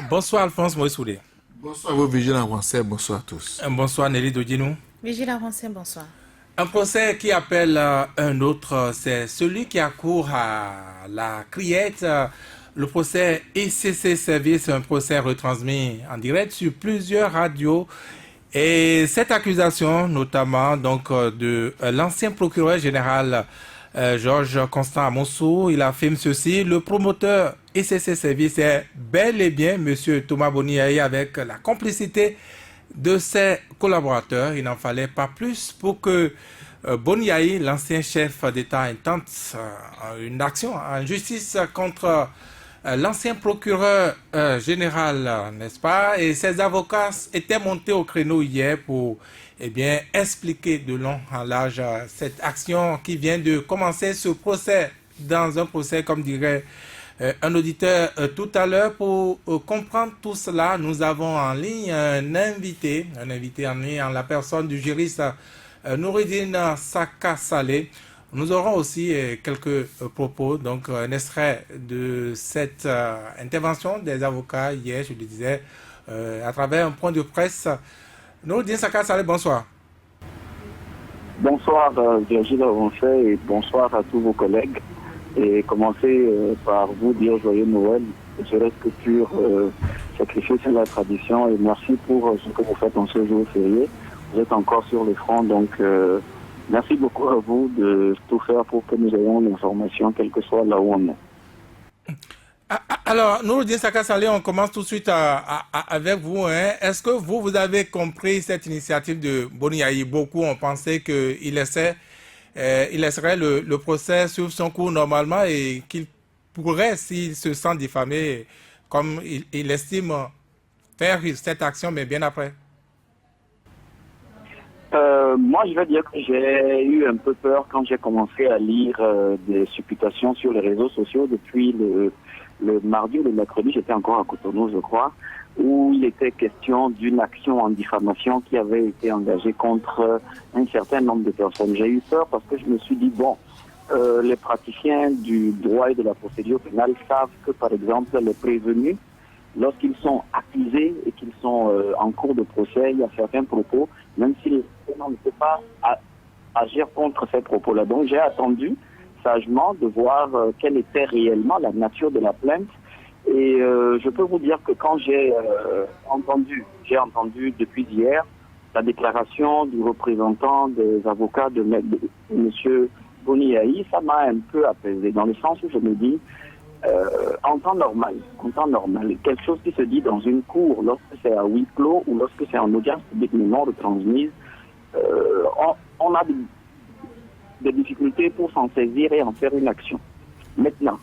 Bonsoir Alphonse Moïsoudé. Bonsoir vos vigilants avancés, bonsoir à tous. Bonsoir Nelly Dodinou. Vigile avancé, bonsoir. Un procès qui appelle un autre, c'est celui qui accourt à la Criette. Le procès ICC Service, un procès retransmis en direct sur plusieurs radios. Et cette accusation, notamment donc de l'ancien procureur général Georges Constant Amonsou, il affirme ceci: le promoteur ICC Service est bel et bien M. Thomas Boniaï avec la complicité de ses collaborateurs. Il n'en fallait pas plus pour que Boniaï, l'ancien chef d'État, intente une action en justice contre l'ancien procureur général, n'est-ce pas? Et ses avocats étaient montés au créneau hier pour expliquer de long en large cette action qui vient de commencer ce procès, dans un procès, comme dirait un auditeur tout à l'heure. Pour comprendre tout cela, nous avons en ligne un invité en ligne en la personne du juriste Noureddine Saka Saleh. Nous aurons aussi quelques propos, donc un extrait de cette intervention des avocats hier, je le disais, à travers un point de presse. Noureddine Saka Saleh, bonsoir. Bonsoir Virgile Avancé et bonsoir à tous vos collègues. Et commencer par vous dire joyeux Noël, serait-ce que pour sacrifier sur la tradition, et merci pour ce que vous faites en ce jour férié. Vous êtes encore sur le front, donc merci beaucoup à vous de tout faire pour que nous ayons l'information, quel que soit là où on est. Alors, Noureddine Saka Saleh, on commence tout de suite avec vous. Est-ce que vous avez compris cette initiative de Boniaï? Beaucoup ont pensé qu'il laisserait le procès suivre son cours normalement et qu'il pourrait, s'il se sent diffamé, comme il estime, faire cette action, mais bien après. Moi, je vais dire que j'ai eu un peu peur quand j'ai commencé à lire des supputations sur les réseaux sociaux depuis le mardi ou le mercredi, j'étais encore à Cotonou, je crois, où il était question d'une action en diffamation qui avait été engagée contre un certain nombre de personnes. J'ai eu peur parce que je me suis dit, les praticiens du droit et de la procédure pénale savent que, par exemple, les prévenus, lorsqu'ils sont accusés et qu'ils sont en cours de procès, il y a certains propos, même si on ne peut pas agir contre ces propos-là. Donc j'ai attendu sagement de voir quelle était réellement la nature de la plainte. Et je peux vous dire que quand j'ai entendu depuis hier la déclaration du représentant des avocats de M. Boniaï, ça m'a un peu apaisé, dans le sens où je me dis, en temps normal, quelque chose qui se dit dans une cour, lorsque c'est à huis clos ou lorsque c'est en audience publique non retransmise, on a des difficultés pour s'en saisir et en faire une action. Maintenant,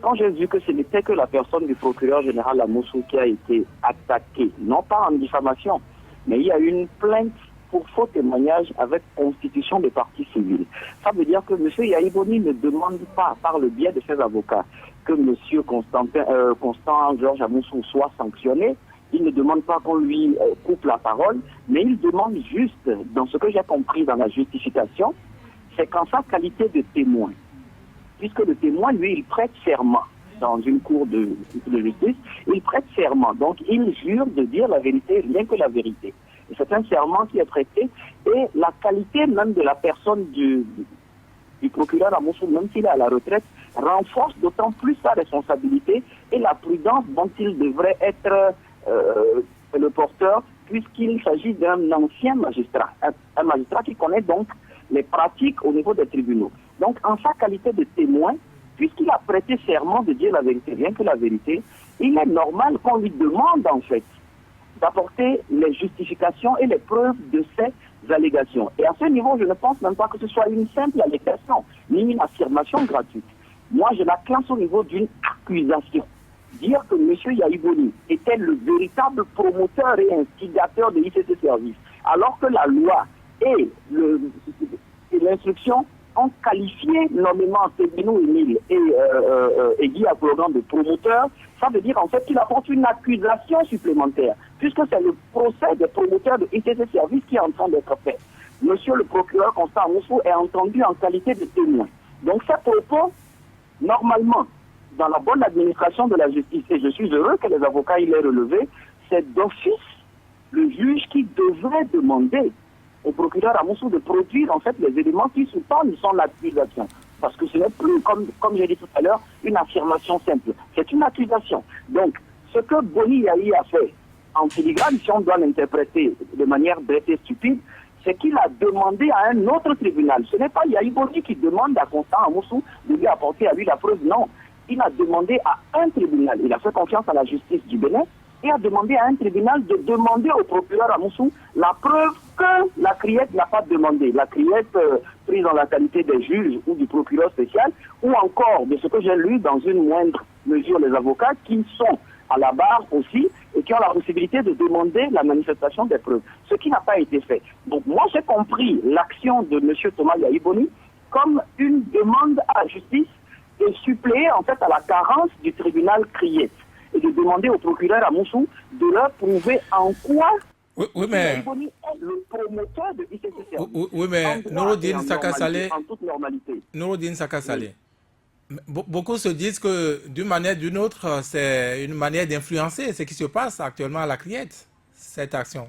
quand j'ai vu que ce n'était que la personne du procureur général Amonsou qui a été attaquée, non pas en diffamation, mais il y a eu une plainte pour faux témoignage avec constitution de partie civile. Ça veut dire que M. Yaïboni ne demande pas, par le biais de ses avocats, que M. Constant Georges Amonsou soit sanctionné. Il ne demande pas qu'on lui coupe la parole, mais il demande juste, dans ce que j'ai compris dans la justification, c'est qu'en sa qualité de témoin, puisque le témoin, lui, il prête serment dans une cour de justice, il prête serment. Donc, il jure de dire la vérité, rien que la vérité. Et c'est un serment qui est prêté, et la qualité même de la personne du procureur Amonsou, même s'il est à la retraite, renforce d'autant plus sa responsabilité et la prudence dont il devrait être le porteur, puisqu'il s'agit d'un ancien magistrat, un magistrat qui connaît donc les pratiques au niveau des tribunaux. Donc, en sa qualité de témoin, puisqu'il a prêté serment de dire la vérité, rien que la vérité, il est normal qu'on lui demande, en fait, d'apporter les justifications et les preuves de ces allégations. Et à ce niveau, je ne pense même pas que ce soit une simple allégation, ni une affirmation gratuite. Moi, je la classe au niveau d'une accusation. Dire que M. Yaïboni était le véritable promoteur et instigateur de l'ICC Service, alors que la loi et l'instruction ont qualifié nommément Sébinou Emile et Guy Apologan de promoteur, ça veut dire en fait qu'il apporte une accusation supplémentaire, puisque c'est le procès des promoteurs de ICC Service qui est en train d'être fait. Monsieur le procureur Constant Amonsou est entendu en qualité de témoin. Donc ces propos, normalement, dans la bonne administration de la justice, et je suis heureux que les avocats y l'aient relevé, c'est d'office le juge qui devrait demander au procureur Amoussou de produire en fait les éléments qui sous-tendent son accusation. Parce que ce n'est plus, comme j'ai dit tout à l'heure, une affirmation simple. C'est une accusation. Donc, ce que Boni Yahi a fait en filigrane, si on doit l'interpréter de manière bête et stupide, c'est qu'il a demandé à un autre tribunal. Ce n'est pas Yahi Boni qui demande à Constant Amoussou de lui apporter à lui la preuve, non. Il a demandé à un tribunal, il a fait confiance à la justice du Bénin, et a demandé à un tribunal de demander au procureur Amoussou la preuve que la criette n'a pas demandé. La criette prise dans la qualité des juges ou du procureur spécial, ou encore de ce que j'ai lu dans une moindre mesure les avocats qui sont à la barre aussi et qui ont la possibilité de demander la manifestation des preuves. Ce qui n'a pas été fait. Donc moi j'ai compris l'action de M. Thomas Yahi Boni comme une demande à la justice de suppléer en fait à la carence du tribunal criette et de demander au procureur Amoussou de leur prouver en quoi mais... Boni est le promoteur de ICC. Oui, mais Nouroudine Saka Saleh, en toute normalité. Nouroudine Saka Saleh, beaucoup se disent que d'une manière ou d'une autre, c'est une manière d'influencer ce qui se passe actuellement à la Criette, cette action.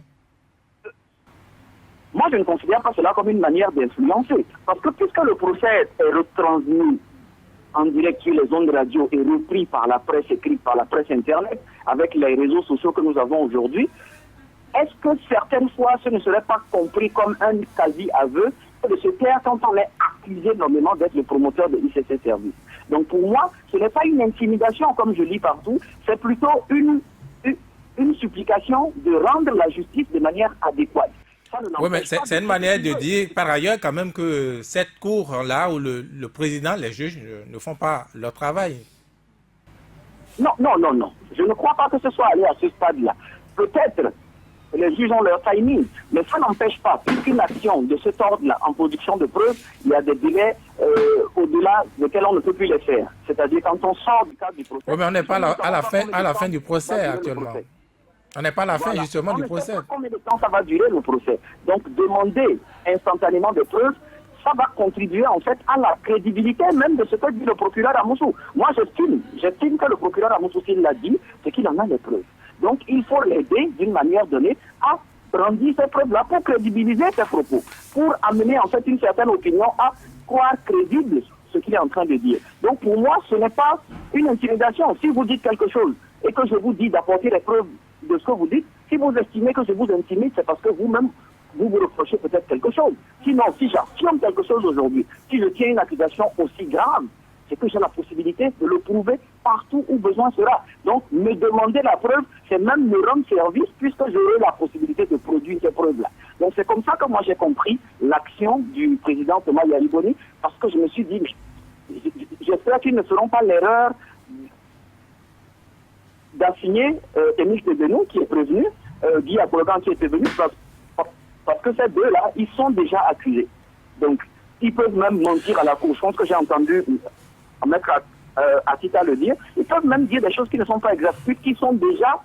Moi, je ne considère pas cela comme une manière d'influencer. Parce que puisque le procès est retransmis en direct sur les ondes radio et repris par la presse écrite, par la presse internet, avec les réseaux sociaux que nous avons aujourd'hui, est-ce que certaines fois ce ne serait pas compris comme un quasi-aveu de se taire quand on est accusé nommément d'être le promoteur de ICC Service? Donc pour moi, ce n'est pas une intimidation comme je lis partout, c'est plutôt une supplication de rendre la justice de manière adéquate. Oui, mais c'est une manière de dire, par ailleurs, quand même, que cette cour-là, où le président, les juges ne font pas leur travail. Non. Je ne crois pas que ce soit allé à ce stade-là. Peut-être les juges ont leur timing, mais ça n'empêche pas, puisqu'une action de ce ordre-là, en production de preuves, il y a des délais au-delà desquels on ne peut plus les faire. C'est-à-dire quand on sort du cadre du procès... Oui, mais on n'est pas à la fin du procès actuellement. On n'est pas à la fin justement du procès. On ne sait pas combien de temps ça va durer le procès. Donc demander instantanément des preuves, ça va contribuer en fait à la crédibilité même de ce que dit le procureur Amoussou. Moi j'estime que le procureur Amoussou, s'il l'a dit, c'est qu'il en a les preuves. Donc il faut l'aider d'une manière donnée à brandir ces preuves-là pour crédibiliser ses propos, pour amener en fait une certaine opinion à croire crédible ce qu'il est en train de dire. Donc pour moi, ce n'est pas une intimidation. Si vous dites quelque chose et que je vous dis d'apporter les preuves de ce que vous dites, si vous estimez que je vous intimide, c'est parce que vous-même, vous reprochez peut-être quelque chose. Sinon, si j'affirme quelque chose aujourd'hui, si je tiens une accusation aussi grave, c'est que j'ai la possibilité de le prouver partout où besoin sera. Donc, me demander la preuve, c'est même me rendre service puisque j'aurai la possibilité de produire ces preuves-là. Donc, c'est comme ça que moi j'ai compris l'action du président Thomas Yahi Boni, parce que je me suis dit, j'espère qu'ils ne feront pas l'erreur d'assigner Émile Tebbenou, qui est prévenu, Guy Apologan qui est prévenu, parce que ces deux-là, ils sont déjà accusés. Donc, ils peuvent même mentir à la cour. Je pense que j'ai entendu Maître Atita le dire. Ils peuvent même dire des choses qui ne sont pas exactes, puisqu'ils sont déjà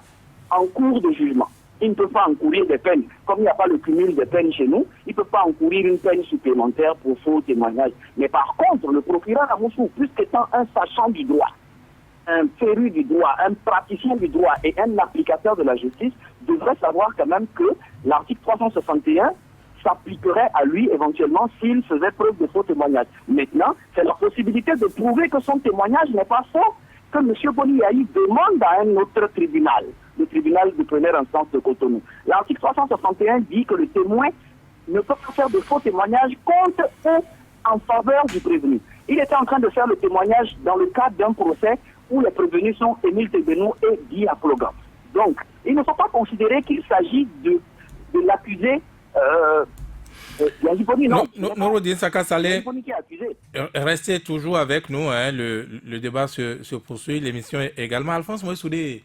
en cours de jugement. Ils ne peuvent pas encourir des peines. Comme il n'y a pas le cumul des peines chez nous, ils ne peuvent pas encourir une peine supplémentaire pour faux témoignage. Mais par contre, le procureur Amoussou, plus qu'étant un sachant du droit, un féru du droit, un praticien du droit et un applicateur de la justice devrait savoir quand même que l'article 361 s'appliquerait à lui éventuellement s'il faisait preuve de faux témoignage. Maintenant, c'est la possibilité de prouver que son témoignage n'est pas faux que M. Boni Yahi demande à un autre tribunal, le tribunal de première instance de Cotonou. L'article 361 dit que le témoin ne peut pas faire de faux témoignages contre ou en faveur du prévenu. Il était en train de faire le témoignage dans le cadre d'un procès où les prévenus sont Émile Tebbenou et Guy Apologan. Donc, il ne faut pas considérer qu'il s'agit de l'accusé Yahi Boni. Non, Nouroudine Saka Saleh, qui est accusé. Restez toujours avec nous, hein, le débat se poursuit, l'émission également. Alphonse Moïsoudé,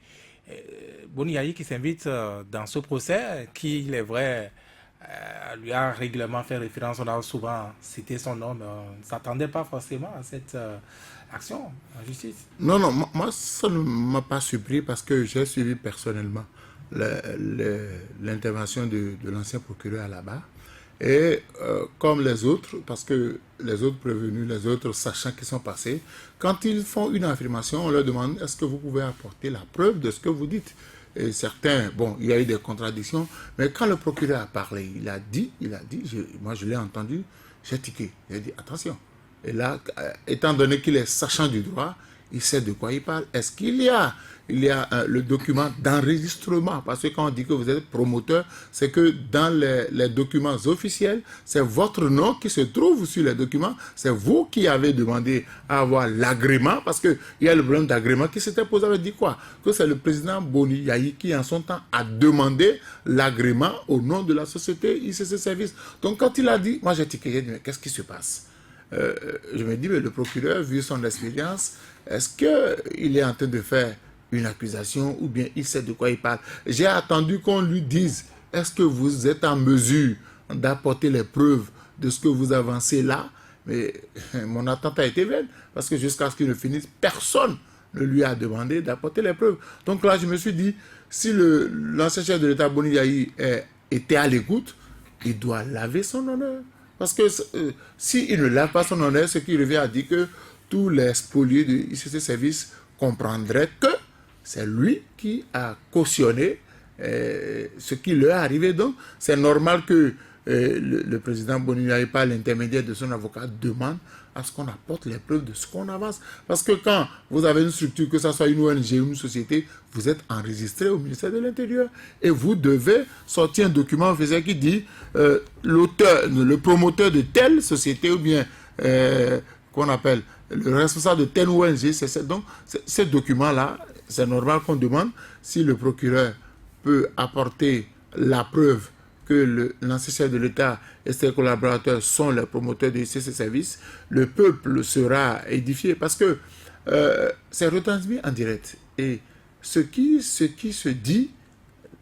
Boni Yahi qui s'invite dans ce procès, qui, il est vrai, lui a régulièrement fait référence, on a souvent cité son nom, mais on ne s'attendait pas forcément à cette action en justice. Non, moi ça ne m'a pas surpris parce que j'ai suivi personnellement l'intervention de l'ancien procureur à la barre. Et comme les autres, parce que les autres prévenus, les autres sachants qui sont passés, quand ils font une affirmation, on leur demande est-ce que vous pouvez apporter la preuve de ce que vous dites. Et certains, bon, il y a eu des contradictions, mais quand le procureur a parlé, il a dit, moi je l'ai entendu, j'ai tiqué, j'ai dit attention. Et là, étant donné qu'il est sachant du droit, il sait de quoi il parle. Est-ce qu'il y a, le document d'enregistrement? Parce que quand on dit que vous êtes promoteur, c'est que dans les documents officiels, c'est votre nom qui se trouve sur les documents. C'est vous qui avez demandé à avoir l'agrément, parce qu'il y a le problème d'agrément qui s'était posé. Avec dit quoi? Que c'est le président Boni Yahi qui, en son temps, a demandé l'agrément au nom de la société ICC Service. Donc, quand il a dit, moi j'ai tiqué, j'ai dit, mais qu'est-ce qui se passe? Je me dis, mais le procureur, vu son expérience, est-ce qu'il est en train de faire une accusation ou bien il sait de quoi il parle? J'ai attendu qu'on lui dise, est-ce que vous êtes en mesure d'apporter les preuves de ce que vous avancez là? Mais mon attente a été vaine, parce que jusqu'à ce qu'il ne finisse, personne ne lui a demandé d'apporter les preuves. Donc là, je me suis dit, si l'ancien chef de l'État, Boni Yahi, était à l'écoute, il doit laver son honneur. Parce que s'il ne lave pas son honneur, ce qui revient à dire que tous les spoliés de ICC Service comprendraient que c'est lui qui a cautionné ce qui leur est arrivé. Donc, c'est normal que le président Boni Yahi, par l'intermédiaire de son avocat, demande à ce qu'on apporte les preuves de ce qu'on avance. Parce que quand vous avez une structure, que ce soit une ONG ou une société, vous êtes enregistré au ministère de l'Intérieur. Et vous devez sortir un document officiel qui dit l'auteur, le promoteur de telle société ou bien qu'on appelle le responsable de telle ONG. Donc, ce document-là, c'est normal qu'on demande si le procureur peut apporter la preuve que l'ancien chef de l'État et ses collaborateurs sont les promoteurs de ces services, le peuple sera édifié parce que c'est retransmis en direct. Et ce qui se dit,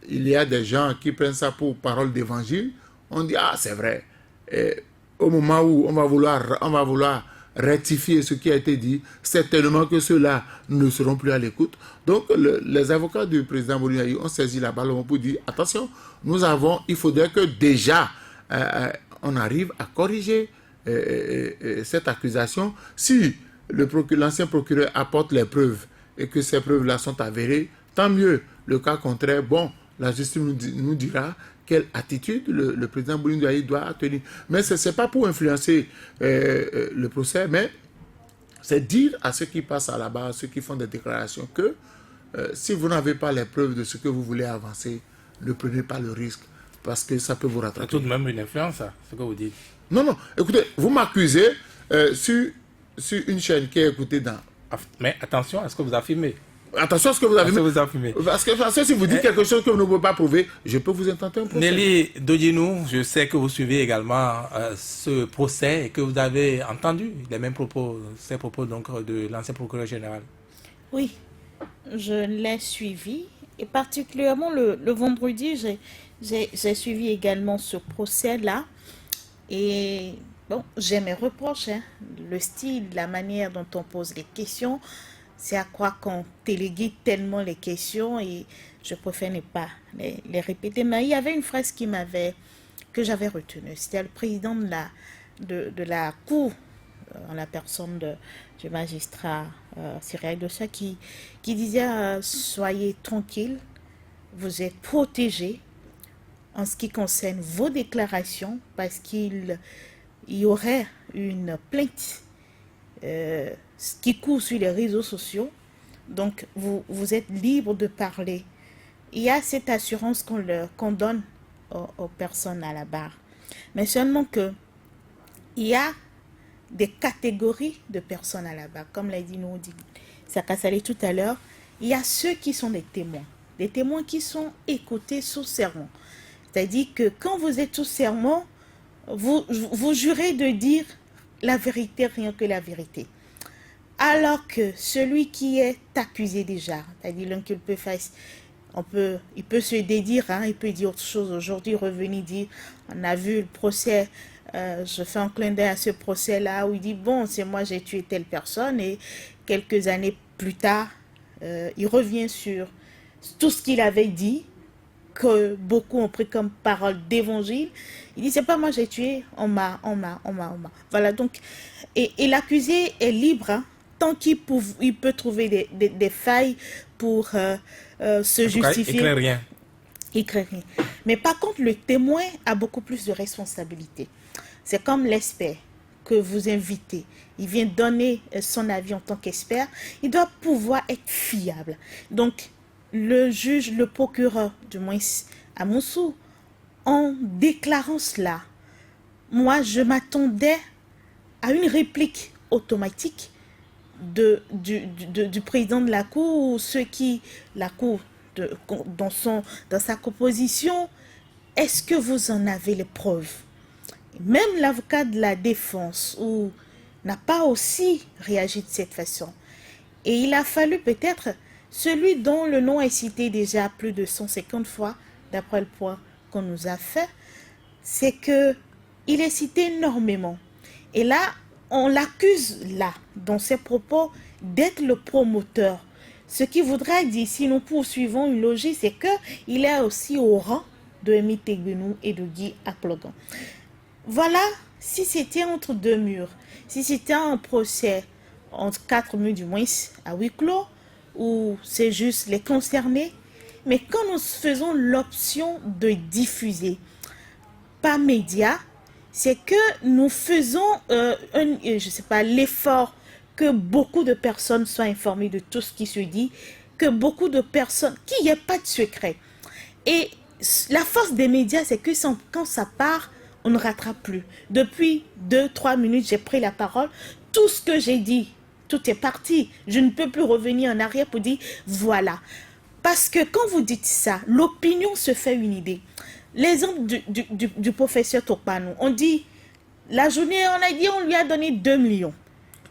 il y a des gens qui prennent ça pour parole d'évangile, on dit, ah, c'est vrai. Et au moment où on va vouloir rectifier ce qui a été dit, certainement que ceux-là ne seront plus à l'écoute. Donc, les avocats du président Boni Yahi ont saisi la balle pour dire, attention, il faudrait que déjà on arrive à corriger cette accusation. Si l'ancien procureur apporte les preuves et que ces preuves-là sont avérées, tant mieux. Le cas contraire, bon, la justice nous dira quelle attitude le président Boni Yahi doit tenir. Mais ce n'est pas pour influencer le procès, mais c'est dire à ceux qui passent à la barre, ceux qui font des déclarations, que si vous n'avez pas les preuves de ce que vous voulez avancer, ne prenez pas le risque, parce que ça peut vous rattraper. C'est tout de même une influence, ça, ce que vous dites. Non, écoutez, vous m'accusez sur une chaîne qui est écoutée dans... Mais attention à ce que vous affirmez. Attention à ce que vous affirmez. Parce que si vous dites quelque chose que vous ne pouvez pas prouver, je peux vous intenter un procès. Nelly Dodinou, je sais que vous suivez également ce procès et que vous avez entendu les mêmes propos, ces propos donc de l'ancien procureur général. Oui, je l'ai suivi. Et particulièrement le vendredi, j'ai suivi également ce procès-là. Et bon, j'ai mes reproches. Le style, la manière dont on pose les questions, c'est à croire qu'on téléguide tellement les questions et je préfère ne pas les répéter. Mais il y avait une phrase que j'avais retenue. C'était le président de la Cour, en la personne du magistrat Cyril Dossa, qui disait soyez tranquille, vous êtes protégés en ce qui concerne vos déclarations parce qu'il y aurait une plainte qui court sur les réseaux sociaux. Donc vous êtes libre de parler. Il y a cette assurance qu'on donne aux personnes à la barre, mais seulement que il y a des catégories de personnes à la barre, comme l'a dit Saka Saleh tout à l'heure. Il y a ceux qui sont des témoins qui sont écoutés sous serment. C'est-à-dire que quand vous êtes sous serment, vous jurez de dire la vérité, rien que la vérité. Alors que celui qui est accusé déjà, c'est-à-dire l'inculpé face, il peut se dédire, il peut dire autre chose aujourd'hui, revenir dire, on a vu le procès, je fais un clin d'œil à ce procès-là où il dit, bon, c'est moi j'ai tué telle personne, et quelques années plus tard, il revient sur tout ce qu'il avait dit, que beaucoup ont pris comme parole d'évangile. Il dit, c'est pas moi j'ai tué, on m'a. Voilà, donc, et l'accusé est libre, hein, tant il peut trouver des failles pour se En tout cas, il justifier. crée rien. Il crée rien. Mais par contre, le témoin a beaucoup plus de responsabilités. C'est comme l'expert que vous invitez. Il vient donner son avis en tant qu'expert. Il doit pouvoir être fiable. Donc, le juge, le procureur, du moins à Moussou, en déclarant cela, moi, je m'attendais à une réplique automatique du président de la Cour, ou ceux qui, la Cour, dans sa composition, est-ce que vous en avez les preuves? Même l'avocat de la défense n'a pas aussi réagi de cette façon. Et il a fallu peut-être celui dont le nom est cité déjà plus de 150 fois, d'après le point qu'on nous a fait, c'est que il est cité énormément. Et là, on l'accuse là, dans ses propos, d'être le promoteur. Ce qui voudrait dire, si nous poursuivons une logique, c'est qu'il est aussi au rang de Emi Tegbenou et de Guy Akplogan. Voilà, si c'était entre deux murs, si c'était un procès entre quatre murs du moins à huis clos, où c'est juste les concernés, mais quand nous faisons l'option de diffuser par média, c'est que nous faisons l'effort que beaucoup de personnes soient informées de tout ce qui se dit, que beaucoup de personnes, qu'il n'y ait pas de secret. Et la force des médias, c'est que quand ça part, on ne rattrape plus. Depuis 2-3 minutes, j'ai pris la parole. Tout ce que j'ai dit, tout est parti. Je ne peux plus revenir en arrière pour dire voilà. Parce que quand vous dites ça, l'opinion se fait une idée. L'exemple du professeur Tokpanou, on dit, la journée, on a dit, on lui a donné 2 millions.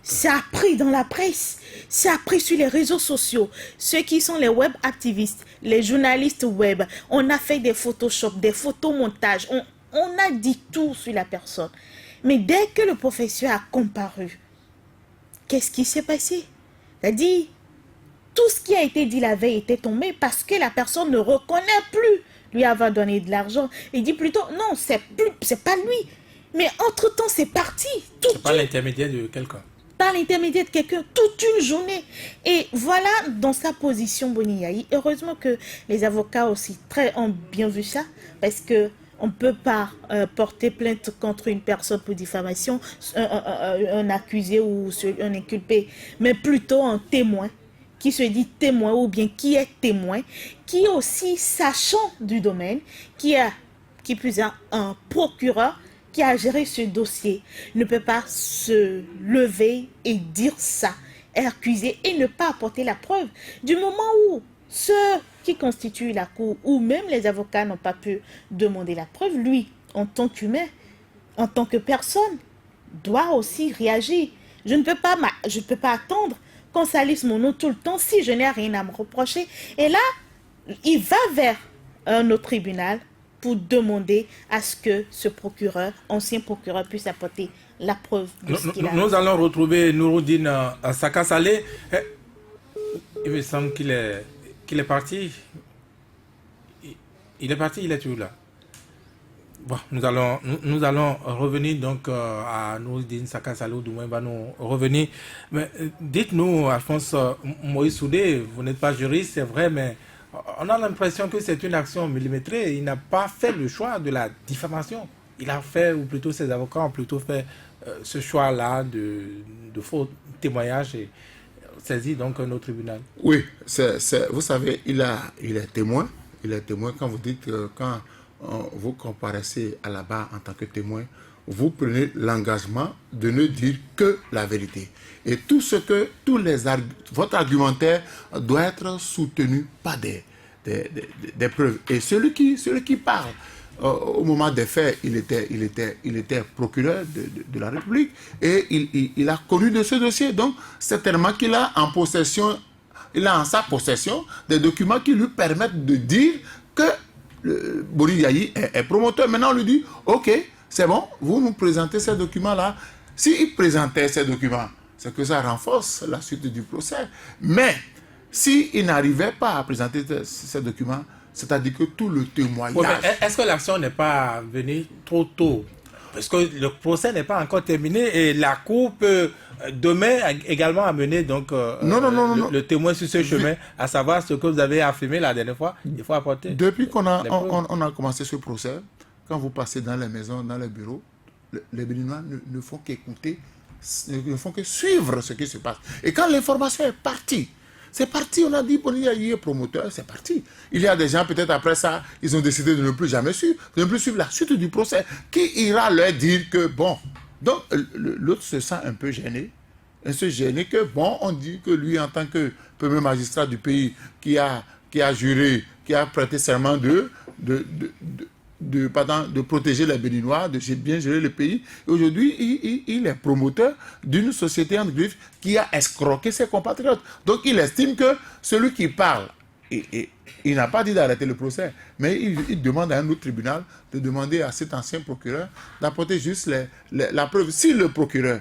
Ça a pris dans la presse, ça a pris sur les réseaux sociaux. Ceux qui sont les web activistes, les journalistes web, on a fait des Photoshop, des photomontages, on a dit tout sur la personne. Mais dès que le professeur a comparu, qu'est-ce qui s'est passé? C'est-à-dire, tout ce qui a été dit la veille était tombé parce que la personne ne reconnaît plus lui avoir donné de l'argent. Il dit plutôt, non, c'est pas lui. Mais entre-temps, c'est parti. C'est pas l'intermédiaire de quelqu'un. Par l'intermédiaire de quelqu'un, toute une journée. Et voilà, dans sa position, Boniaï, heureusement que les avocats aussi ont bien vu ça, parce que on ne peut pas porter plainte contre une personne pour diffamation, un accusé ou un inculpé, mais plutôt un témoin qui se dit témoin ou bien qui est témoin, qui est aussi sachant du domaine, qui plus un procureur qui a géré ce dossier, ne peut pas se lever et dire ça, accuser et ne pas apporter la preuve. Du moment où ceux qui constituent la cour ou même les avocats n'ont pas pu demander la preuve, lui, en tant qu'humain, en tant que personne, doit aussi réagir. Je ne peux pas attendre qu'on salisse mon nom tout le temps si je n'ai rien à me reprocher. Et là, il va vers un autre tribunal pour demander à ce que ce procureur, ancien procureur, puisse apporter la preuve de ce qu'il a. Nous allons retrouver Nouroudine Saka Saleh. Il me semble qu'il est parti. Il est parti, il est toujours là. Bon, nous allons revenir donc à Nouroudine Saka Saleh, ou du moins va nous revenir. Mais dites-nous, Alphonse Moïse Soudé, vous n'êtes pas juriste, c'est vrai, mais on a l'impression que c'est une action millimétrée. Il n'a pas fait le choix de la diffamation. Il a fait, ou plutôt ses avocats ont plutôt fait ce choix-là de faux témoignages et saisi donc un autre tribunal. Oui, vous savez, il est témoin. Il est témoin quand vous dites que quand vous comparaissez à la barre en tant que témoin, vous prenez l'engagement de ne dire que la vérité. Et votre argumentaire doit être soutenu par des preuves. Et celui qui parle, au moment des faits, il était procureur de la République et il a connu de ce dossier. Donc, certainement qu'il a en sa possession des documents qui lui permettent de dire que Boni Yayi est promoteur. Maintenant, on lui dit, ok, c'est bon, vous nous présentez ces documents-là. S'il présentait ces documents, c'est que ça renforce la suite du procès. Mais s'il n'arrivait pas à présenter ces documents, C'est-à-dire que tout le témoignage... Oui, mais est-ce que l'action n'est pas venue trop tôt? Parce que le procès n'est pas encore terminé et la Cour peut demain également amener donc, non. le témoin sur ce chemin, à savoir ce que vous avez affirmé la dernière fois. Il faut apporter. Depuis qu'on a commencé ce procès, quand vous passez dans les maisons, dans les bureaux, les Béninois ne font qu'écouter, ne font que suivre ce qui se passe. Et quand l'information est partie, c'est parti, on a dit, bon, il y a promoteur, c'est parti. Il y a des gens, peut-être après ça, ils ont décidé de ne plus jamais suivre, de ne plus suivre la suite du procès. Qui ira leur dire que, bon... Donc, l'autre se sent un peu gêné. Il se gêne que, bon, on dit que lui, en tant que premier magistrat du pays, qui a juré, qui a prêté serment de protéger les Béninois, de bien gérer le pays. Aujourd'hui, il est promoteur d'une société en griffe qui a escroqué ses compatriotes. Donc, il estime que celui qui parle, il n'a pas dit d'arrêter le procès, mais il demande à un autre tribunal de demander à cet ancien procureur d'apporter juste la preuve. Si le procureur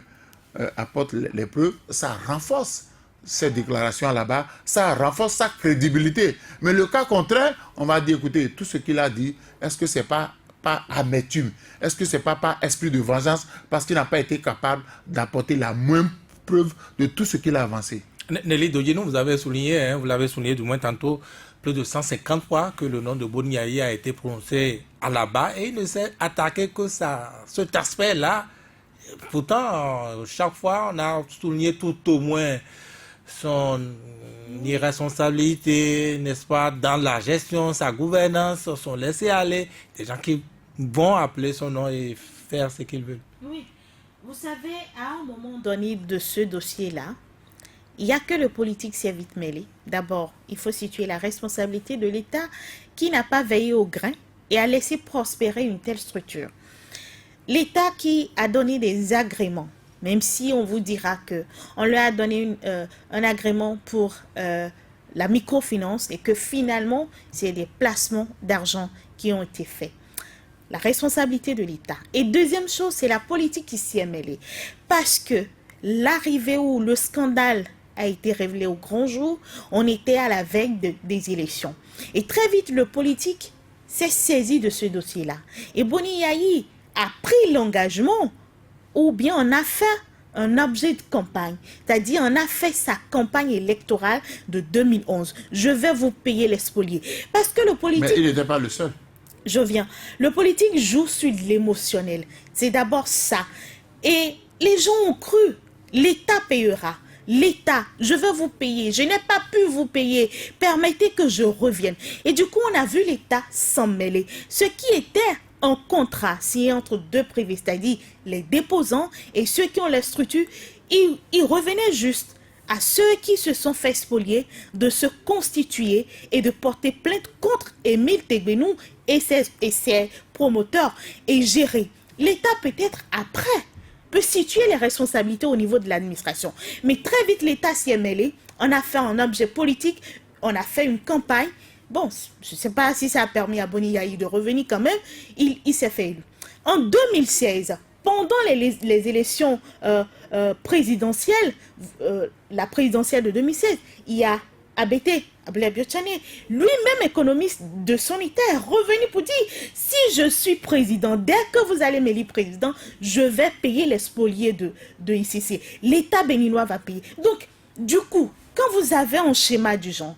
apporte les preuves, ça renforce ces déclarations là-bas, ça renforce sa crédibilité. Mais le cas contraire, on va dire, écoutez, tout ce qu'il a dit, est-ce que c'est pas amertume? Est-ce que c'est pas par esprit de vengeance parce qu'il n'a pas été capable d'apporter la moindre preuve de tout ce qu'il a avancé? Nelly Dodjenou, vous l'avez souligné du moins tantôt, plus de 150 fois que le nom de Boni Yayi a été prononcé à là-bas et il ne s'est attaqué que cet aspect-là. Pourtant, chaque fois, on a souligné tout au moins son irresponsabilité, n'est-ce pas, dans la gestion, sa gouvernance, son laisser-aller. Des gens qui vont appeler son nom et faire ce qu'ils veulent. Oui, vous savez, à un moment donné de ce dossier-là, il n'y a que le politique s'y est vite mêlé. D'abord, il faut situer la responsabilité de l'État qui n'a pas veillé au grain et a laissé prospérer une telle structure. L'État qui a donné des agréments, même si on vous dira qu'on lui a donné un agrément pour la microfinance et que finalement, c'est des placements d'argent qui ont été faits. La responsabilité de l'État. Et deuxième chose, c'est la politique qui s'y est mêlée. Parce que l'arrivée où le scandale a été révélé au grand jour, on était à la veille des élections. Et très vite, le politique s'est saisi de ce dossier-là. Et Boni Yayi a pris l'engagement, ou bien on a fait un objet de campagne, c'est-à-dire on a fait sa campagne électorale de 2011. Je vais vous payer les spoliés. Parce que le politique... Mais il n'était pas le seul. Je viens. Le politique joue sur l'émotionnel. C'est d'abord ça. Et les gens ont cru, l'État payera. L'État, je vais vous payer. Je n'ai pas pu vous payer. Permettez que je revienne. Et du coup, on a vu l'État s'en mêler. Ce qui était un contrat signé entre deux privés, c'est-à-dire les déposants et ceux qui ont les structures, il revenait juste à ceux qui se sont fait spolier de se constituer et de porter plainte contre Émile Tegbenou et ses promoteurs et gérer. L'État peut-être après peut situer les responsabilités au niveau de l'administration. Mais très vite, l'État s'y est mêlé. On a fait un objet politique, on a fait une campagne. Bon, je ne sais pas si ça a permis à Boni Yayi de revenir quand même. Il s'est fait élu. En 2016, pendant les élections présidentielles, la présidentielle de 2016, il y a Abete, Abdoulaye Biotchane, lui-même économiste de son État, est revenu pour dire, si je suis président, dès que vous allez m'élire président, je vais payer les spoliés de ICC. L'État béninois va payer. Donc, du coup, quand vous avez un schéma du genre,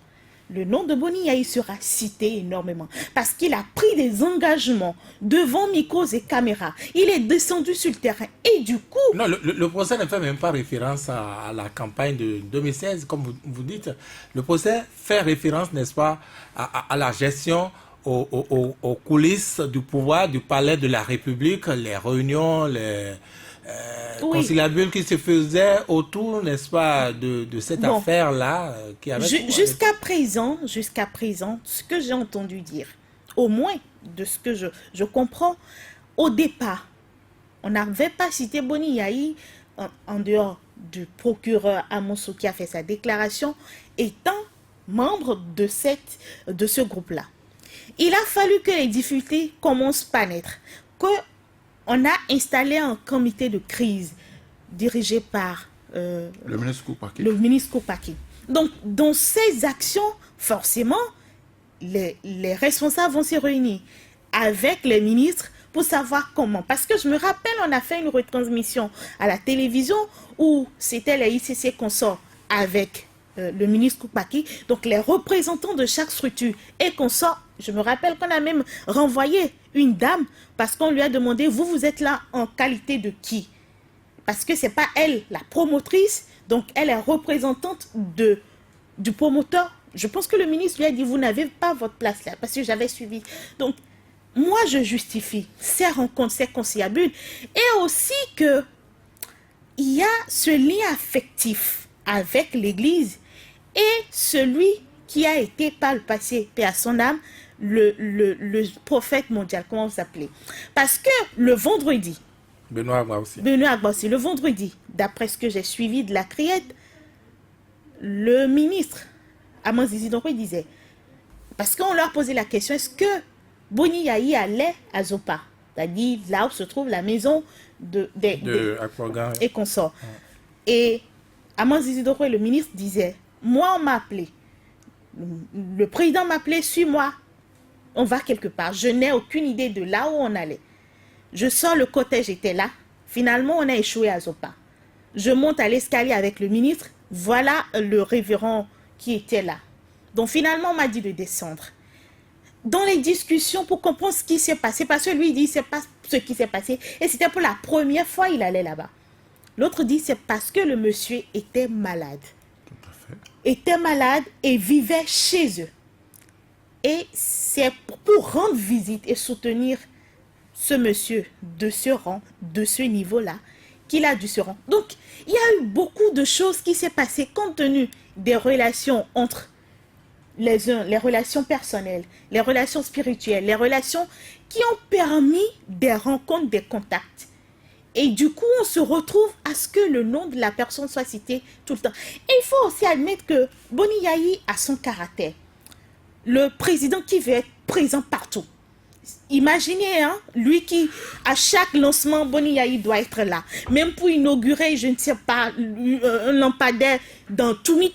le nom de Boni Yayi sera cité énormément parce qu'il a pris des engagements devant micros et caméras. Il est descendu sur le terrain et du coup... Non, le procès ne fait même pas référence à la campagne de 2016, comme vous dites. Le procès fait référence, n'est-ce pas, à la gestion aux coulisses du pouvoir, du palais de la République, les réunions, les... conciliabules qui se faisaient autour, n'est-ce pas, de cette affaire-là qui avait jusqu'à présent, ce que j'ai entendu dire, au moins de ce que je comprends, au départ, on n'avait pas cité Boni Yayi en dehors du procureur Amosso qui a fait sa déclaration, étant membre de ce groupe-là. Il a fallu que les difficultés commencent par naître, on a installé un comité de crise dirigé par le ministre Koupaki. Donc, dans ces actions, forcément, les responsables vont se réunir avec les ministres pour savoir comment. Parce que je me rappelle, on a fait une retransmission à la télévision où c'était les ICC consorts avec le ministre Koupaki, donc les représentants de chaque structure et consorts. Je me rappelle qu'on a même renvoyé une dame parce qu'on lui a demandé, vous êtes là en qualité de qui? Parce que c'est pas elle la promotrice, donc elle est représentante du promoteur. Je pense que le ministre lui a dit, vous n'avez pas votre place là, parce que j'avais suivi. Donc, moi, je justifie ces rencontres, ces conciliabules, et aussi que il y a ce lien affectif avec l'Église et celui qui a été par le passé, paix à son âme, le prophète mondial, comment vous appelez? Parce que le vendredi, Benoît Agba aussi. Le vendredi, d'après ce que j'ai suivi de la Criette, le ministre Amos Isidore disait, parce qu'on leur posait la question, est-ce que Boni Yayi allait à Zopa, c'est-à-dire là où se trouve la maison de Aquagan et consorts. Et Amos Isidore, le ministre, disait, moi on m'a appelé, le président m'a appelé, suis-moi, on va quelque part. Je n'ai aucune idée de là où on allait. Je sors le cortège, était là. Finalement, on a échoué à Zopa. Je monte à l'escalier avec le ministre. Voilà le révérend qui était là. Donc finalement, on m'a dit de descendre. Dans les discussions pour comprendre ce qui s'est passé, parce que lui il dit c'est pas ce qui s'est passé et c'était pour la première fois il allait là-bas. L'autre dit c'est parce que le monsieur était malade. Tout à fait. Était malade et vivait chez eux. Et c'est pour rendre visite et soutenir ce monsieur de ce rang, de ce niveau-là, qu'il a dû se rendre. Donc, il y a eu beaucoup de choses qui s'est passé compte tenu des relations entre les uns, les relations personnelles, les relations spirituelles, les relations qui ont permis des rencontres, des contacts. Et du coup, on se retrouve à ce que le nom de la personne soit cité tout le temps. Et il faut aussi admettre que Boni Yayi a son caractère. Le président qui veut être présent partout. Imaginez, hein, lui qui, à chaque lancement, Boni Yayi doit être là. Même pour inaugurer, je ne sais pas, un lampadaire dans Toumi,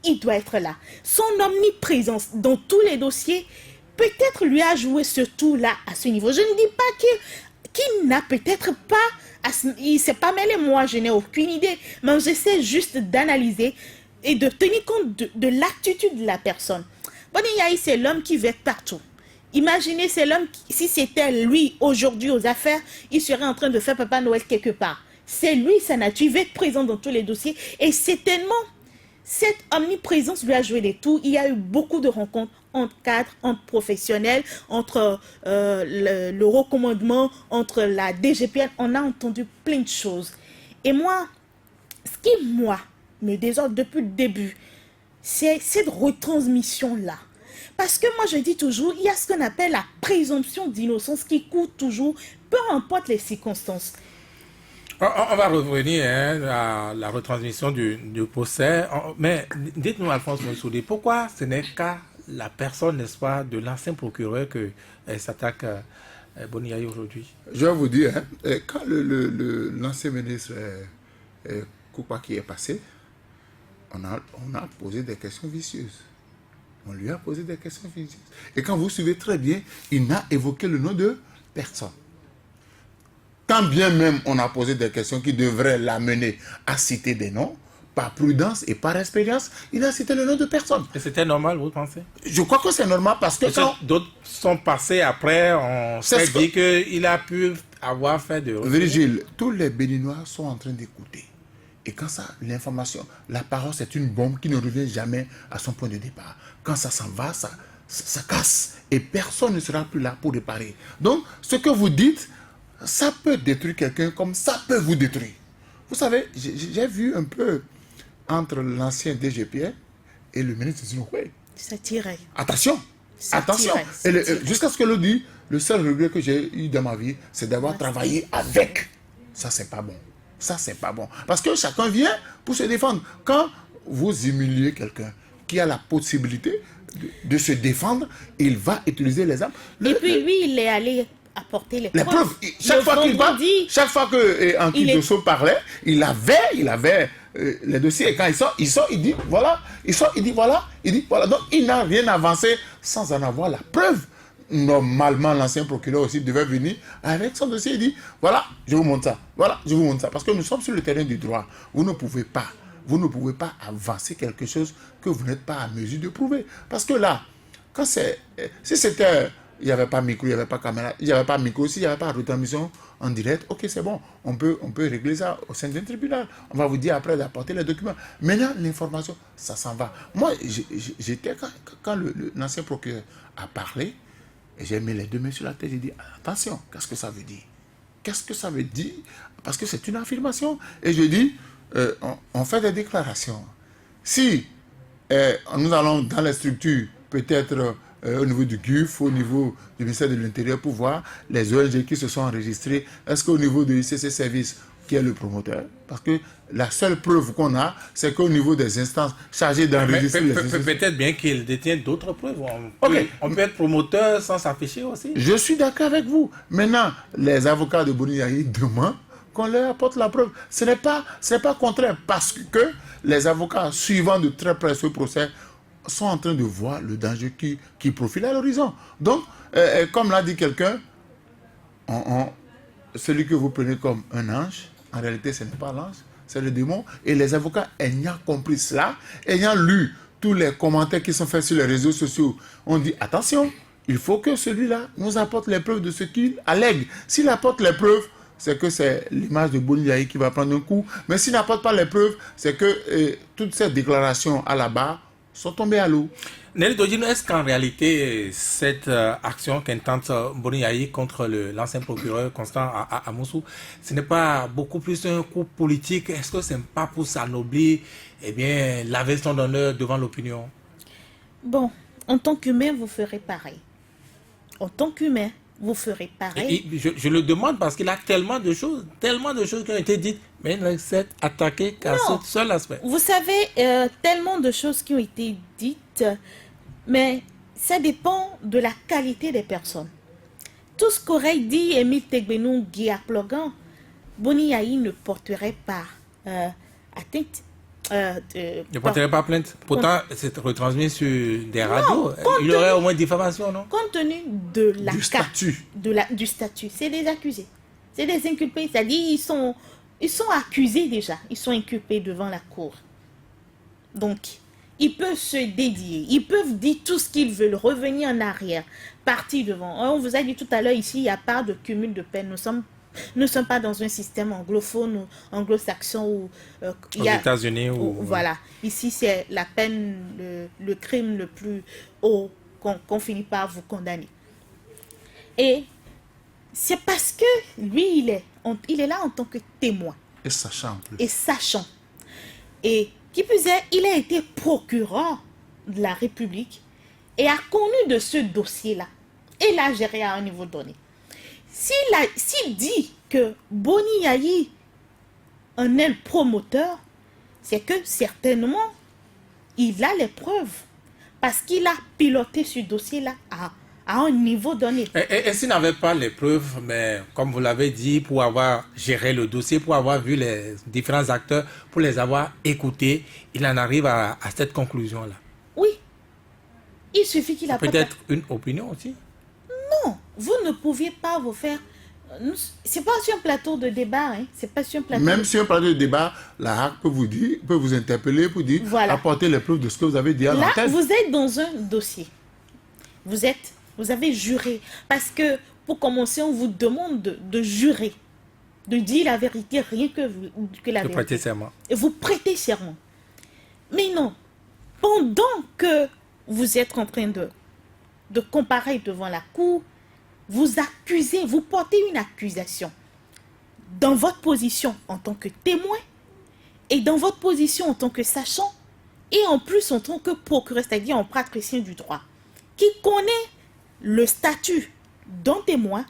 il doit être là. Son omniprésence dans tous les dossiers, peut-être lui a joué ce tour-là à ce niveau. Je ne dis pas qu'il n'a peut-être pas, il ne s'est pas mêlé, moi je n'ai aucune idée, mais j'essaie juste d'analyser et de tenir compte de l'attitude de la personne. Boni Yayi, c'est l'homme qui veut être partout. Imaginez, c'est l'homme, si c'était lui aujourd'hui aux affaires, il serait en train de faire Papa Noël quelque part. C'est lui, sa nature, il veut être présent dans tous les dossiers. Et c'est tellement, cette omniprésence lui a joué des tours. Il y a eu beaucoup de rencontres entre cadres, entre professionnels, entre le recommandement, entre la DGPN. On a entendu plein de choses. Et moi, ce qui, me désordre depuis le début, c'est cette retransmission-là. Parce que moi, je dis toujours, il y a ce qu'on appelle la présomption d'innocence qui court toujours, peu importe les circonstances. On va revenir à la retransmission du procès. Mais dites-nous, Alphonse Monsoudi, pourquoi ce n'est qu'à la personne, n'est-ce pas, de l'ancien procureur que s'attaque Boni Yayi aujourd'hui? Je vais vous dire, quand l'ancien ministre Koupaki est passé, on a posé des questions vicieuses. On lui a posé des questions vicieuses. Et quand vous suivez très bien, il n'a évoqué le nom de personne. Quand bien même on a posé des questions qui devraient l'amener à citer des noms, par prudence et par expérience, il a cité le nom de personne. Et c'était normal, vous pensez? Je crois que c'est normal parce que quand... D'autres sont passés après, on s'est dit qu'il a pu avoir fait de... Virgile, tous les Béninois sont en train d'écouter. Et quand ça, l'information, la parole, c'est une bombe qui ne revient jamais à son point de départ. Quand ça s'en va, ça casse. Et personne ne sera plus là pour réparer. Donc, ce que vous dites, ça peut détruire quelqu'un comme ça peut vous détruire. Vous savez, j'ai vu un peu entre l'ancien DGPN et le ministre Zinoué. Ça tirait. Attention, attention. Jusqu'à ce que le dit, le seul regret que j'ai eu dans ma vie, c'est d'avoir travaillé avec. Ça, c'est pas bon. Ça, c'est pas bon. Parce que chacun vient pour se défendre. Quand vous humiliez quelqu'un qui a la possibilité de se défendre, il va utiliser les armes. Et puis lui, il est allé apporter les preuves. Chaque fois que Anki Dosso parlait, il avait les dossiers. Et quand il sort, il dit voilà, Donc, il n'a rien avancé sans en avoir la preuve. Normalement, l'ancien procureur aussi devait venir avec son dossier et dire voilà, je vous montre ça. Parce que nous sommes sur le terrain du droit. Vous ne pouvez pas avancer quelque chose que vous n'êtes pas à mesure de prouver. Parce que là, si c'était, il n'y avait pas micro, il n'y avait pas caméra, il n'y avait pas micro, s'il n'y avait pas retransmission en direct, ok, c'est bon, on peut régler ça au sein d'un tribunal. On va vous dire après d'apporter les documents. Maintenant, l'information, ça s'en va. Moi, j'étais, quand l'ancien procureur a parlé, j'ai mis les deux mains sur la tête, j'ai dit, attention, qu'est-ce que ça veut dire? Qu'est-ce que ça veut dire? Parce que c'est une affirmation. Et je dis, on fait des déclarations. Si nous allons dans les structures, peut-être au niveau du GUF, au niveau du ministère de l'Intérieur, pour voir les ONG qui se sont enregistrées, est-ce qu'au niveau de ICC Service, qui est le promoteur, parce que la seule preuve qu'on a, c'est qu'au niveau des instances chargées d'enregistrer les instances... Peut-être bien qu'il détient d'autres preuves. On peut être promoteur sans s'afficher aussi. Je suis d'accord avec vous. Maintenant, les avocats de Boni Yayi demandent qu'on leur apporte la preuve. Ce n'est pas contraire, parce que les avocats, suivant de très près ce procès, sont en train de voir le danger qui profile à l'horizon. Donc, comme l'a dit quelqu'un, celui que vous prenez comme un ange, en réalité, ce n'est pas l'ange, c'est le démon. Et les avocats, ayant compris cela, ayant lu tous les commentaires qui sont faits sur les réseaux sociaux, on dit, attention, il faut que celui-là nous apporte les preuves de ce qu'il allègue. S'il apporte les preuves, c'est que c'est l'image de Boni Yayi qui va prendre un coup. Mais s'il n'apporte pas les preuves, c'est que toutes ces déclarations à la barre sont tombées à l'eau. Nelly Dodino, est-ce qu'en réalité, cette action qu'intente Boni Yayi contre l'ancien procureur Constant à Moussou, ce n'est pas beaucoup plus un coup politique? Est-ce que ce n'est pas pour s'anoblir, laver son honneur devant l'opinion? Bon, en tant qu'humain, vous ferez pareil. En tant qu'humain, vous ferez pareil. Je le demande parce qu'il y a tellement de choses qui ont été dites, mais il ne s'est attaqué qu'à ce seul aspect. Vous savez, tellement de choses qui ont été dites, mais ça dépend de la qualité des personnes. Tout ce qu'aurait dit Émile Tegbenou, Guy Aplogan, Boni Yayi ne porterait pas atteinte. Ne porterait pas plainte. Pourtant, c'est retransmis sur des radios. Il y aurait au moins diffamation, non? Compte tenu de du statut. Du statut, c'est des accusés. C'est des inculpés. C'est-à-dire ils sont accusés déjà. Ils sont inculpés devant la cour. Donc, ils peuvent se dédier. Ils peuvent dire tout ce qu'ils veulent, revenir en arrière, partir devant. On vous a dit tout à l'heure, ici, il n'y a pas de cumul de peine. Nous ne sommes pas dans un système anglophone ou anglo-saxon où aux États-Unis voilà. Ici, c'est la peine, le crime le plus haut qu'on finit par vous condamner. Et c'est parce que lui, il est là en tant que témoin. Et sachant. Et qui plus est, il a été procureur de la République et a connu de ce dossier-là. Et l'a géré à un niveau donné. S'il dit que Boni Yayi en est le promoteur, c'est que certainement, il a les preuves. Parce qu'il a piloté ce dossier-là à un niveau donné. Et s'il n'avait pas les preuves, mais comme vous l'avez dit, pour avoir géré le dossier, pour avoir vu les différents acteurs, pour les avoir écoutés, il en arrive à cette conclusion-là. Oui. Il suffit qu'il a peut-être une opinion aussi. Non, vous ne pouviez pas vous faire... C'est pas sur un plateau de débat, hein. C'est pas sur un plateau. Même sur un plateau de débat, la HAC peut vous dire, peut vous interpeller pour dire, voilà, apporter les preuves de ce que vous avez dit à l'antenne. Là, vous êtes dans un dossier. Vous avez juré. Parce que, pour commencer, on vous demande de jurer. De dire la vérité, rien que la vérité. De prêter serment. Et vous prêtez serment. Mais non. Pendant que vous êtes en train de comparer devant la cour, vous accusez, vous portez une accusation dans votre position en tant que témoin et dans votre position en tant que sachant et en plus en tant que procureur, c'est-à-dire en praticien du droit, qui connaît le statut d'un témoin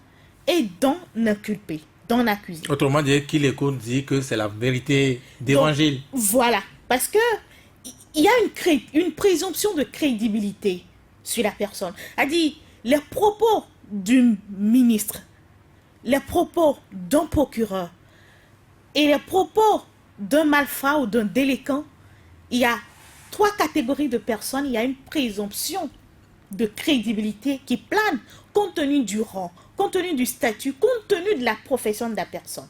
et d'un inculpé, d'un accusé. Autrement dit, qui l'écoute dit que c'est la vérité d'évangile. Voilà, parce que il y a une présomption de crédibilité sur la personne. C'est-à-dire, les propos d'un ministre, les propos d'un procureur et les propos d'un malfrat ou d'un délinquant, il y a 3 catégories de personnes. Il y a une présomption de crédibilité qui plane compte tenu du rang, compte tenu du statut, compte tenu de la profession de la personne.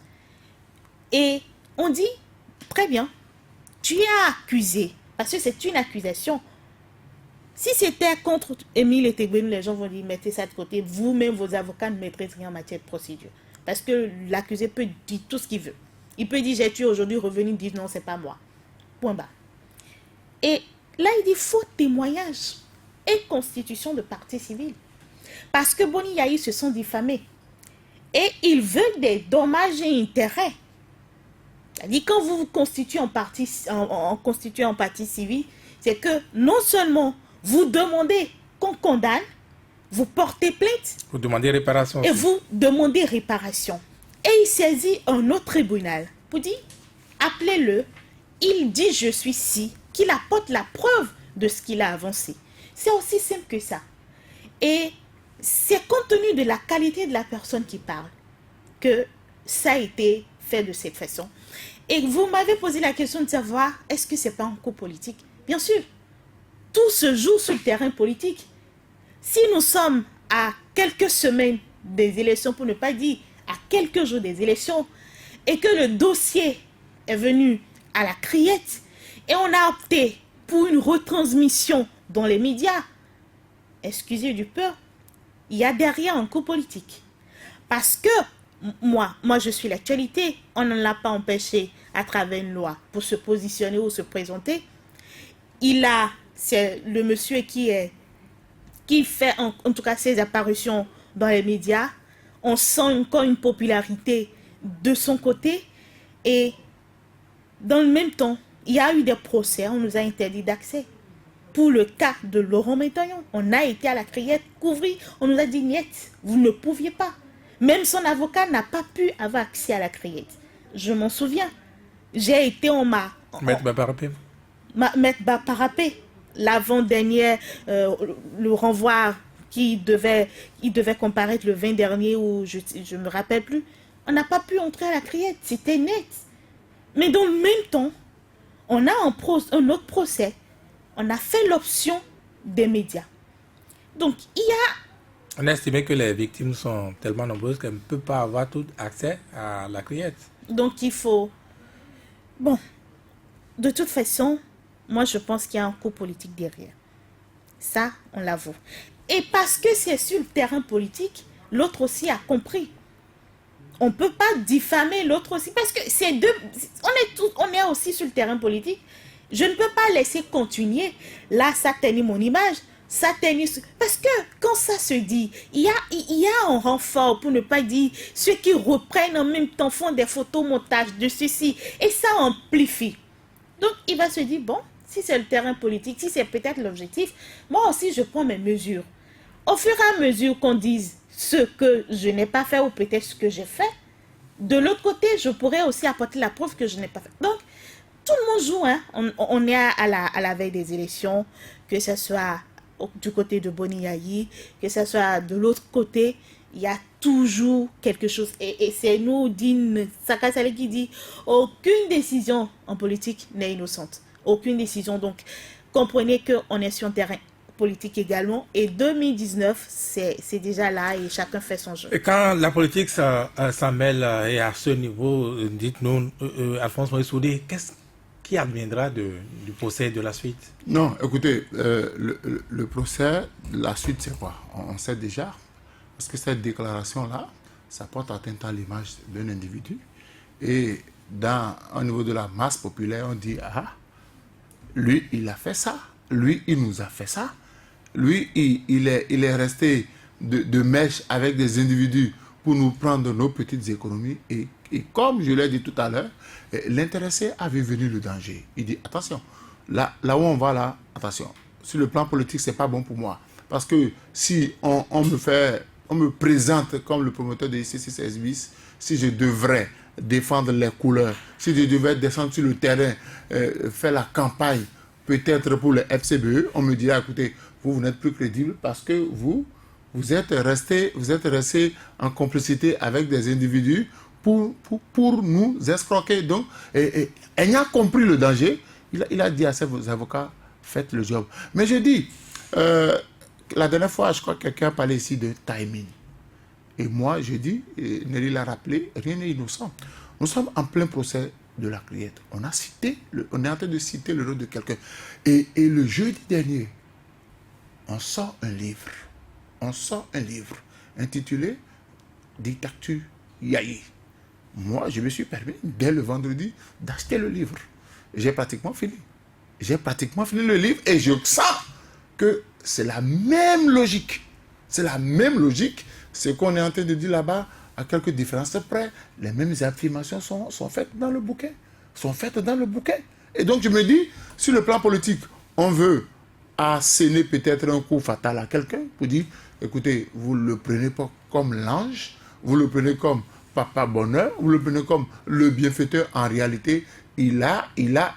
Et on dit, très bien, tu es accusé, parce que c'est une accusation. Si c'était contre Émile Etegbenou, les gens vont dire, mettez ça de côté, vous-même, vos avocats ne maîtrisent rien en matière de procédure. Parce que l'accusé peut dire tout ce qu'il veut. Il peut dire, j'ai tué aujourd'hui, revenir dire, non, c'est pas moi. Point barre. Et là, il dit, faux témoignage et constitution de partie civile. Parce que Boni Yayi se sont diffamés. Et ils veulent des dommages et intérêts. C'est-à-dire, quand vous vous constituez en constituez en partie civile, c'est que non seulement vous demandez qu'on condamne, vous portez plainte. Vous demandez réparation. Et aussi. vous demandez réparation. Et il saisit un autre tribunal pour dire, appelez-le, il dit je suis ci, qu'il apporte la preuve de ce qu'il a avancé. C'est aussi simple que ça. Et c'est compte tenu de la qualité de la personne qui parle que ça a été fait de cette façon. Et vous m'avez posé la question de savoir, est-ce que c'est pas un coup politique? Bien sûr, tout se joue sur le terrain politique. Si nous sommes à quelques semaines des élections, pour ne pas dire à quelques jours des élections, et que le dossier est venu à la criette, et on a opté pour une retransmission dans les médias, excusez du peu, il y a derrière un coup politique. Parce que moi je suis l'actualité, on ne l'a pas empêché à travers une loi pour se positionner ou se présenter. C'est le monsieur qui fait en tout cas ses apparitions dans les médias. On sent encore une popularité de son côté. Et dans le même temps, il y a eu des procès, on nous a interdit d'accès. Pour le cas de Laurent Métaillon, on a été à la criette couvrir, on nous a dit niet, vous ne pouviez pas. Même son avocat n'a pas pu avoir accès à la criette. Je m'en souviens. J'ai été Maître Baparapé. Maître Baparapé, l'avant-dernière, le renvoi qui devait comparaître le 20 dernier, ou je me rappelle plus. On n'a pas pu entrer à la criette, c'était net. Mais dans le même temps, on a un autre procès. On a fait l'option des médias. Donc, il y a... On a estimé que les victimes sont tellement nombreuses qu'elles ne peuvent pas avoir tout accès à la criette. Donc, il faut... Bon, de toute façon, moi, je pense qu'il y a un coup politique derrière. Ça, on l'avoue. Et parce que c'est sur le terrain politique, l'autre aussi a compris. On ne peut pas diffamer l'autre aussi. Parce que c'est deux... On est aussi sur le terrain politique. Je ne peux pas laisser continuer. Là, ça ternit mon image. Ça ternit... Parce que quand ça se dit, il y a un renfort, pour ne pas dire, ceux qui reprennent en même temps, font des photomontages de ceci. Et ça amplifie. Donc, il va se dire, bon, si c'est le terrain politique, si c'est peut-être l'objectif, moi aussi, je prends mes mesures. Au fur et à mesure qu'on dise ce que je n'ai pas fait ou peut-être ce que j'ai fait, de l'autre côté, je pourrais aussi apporter la preuve que je n'ai pas fait. Donc, tout le monde joue, hein. On est à la veille des élections, que ce soit du côté de Boni Yayi, que ce soit de l'autre côté, il y a toujours quelque chose. Et c'est nous, Dine Saka Saleh, qui dit aucune décision en politique n'est innocente. Aucune décision. Donc, comprenez qu'on est sur un terrain politique également. Et 2019, c'est déjà là et chacun fait son jeu. Et quand la politique s'en mêle et à ce niveau, dites-nous, Alphonse Maurice Oudé, qu'est-ce qui adviendra du procès de la suite? Non, écoutez, le procès, la suite, c'est quoi? On sait déjà. Parce que cette déclaration-là, ça porte atteinte à l'image d'un individu. Et au niveau de la masse populaire, on dit, ah, lui, il a fait ça. Lui, il nous a fait ça. Lui, il est resté de mèche avec des individus pour nous prendre nos petites économies. Et comme je l'ai dit tout à l'heure, l'intéressé a vu venir le danger. Il dit, attention, là où on va là, attention. Sur le plan politique, c'est pas bon pour moi. Parce que si on me présente comme le promoteur de ICC16 bis, si je devrais défendre les couleurs, si je devais descendre sur le terrain, faire la campagne, peut-être pour le FCBE, on me dirait, écoutez, vous n'êtes plus crédible parce que vous êtes resté en complicité avec des individus pour nous escroquer. Donc, ayant compris le danger, il a dit à ses avocats, faites le job. Mais je dis, la dernière fois, je crois que quelqu'un a parlé ici de timing. Et moi, je dis, Nelly l'a rappelé, rien n'est innocent. Nous sommes en plein procès de la Criette. On est en train de citer le rôle de quelqu'un. Et le jeudi dernier, on sort un livre. Intitulé Dictature Yahi. Moi, je me suis permis, dès le vendredi, d'acheter le livre. J'ai pratiquement fini. Le livre et je sens que c'est la même logique. Ce qu'on est en train de dire là-bas, à quelques différences près, les mêmes affirmations sont faites dans le bouquin. Et donc, je me dis, sur le plan politique, on veut asséner peut-être un coup fatal à quelqu'un pour dire, écoutez, vous ne le prenez pas comme l'ange, vous le prenez comme papa bonheur, vous le prenez comme le bienfaiteur. En réalité, il a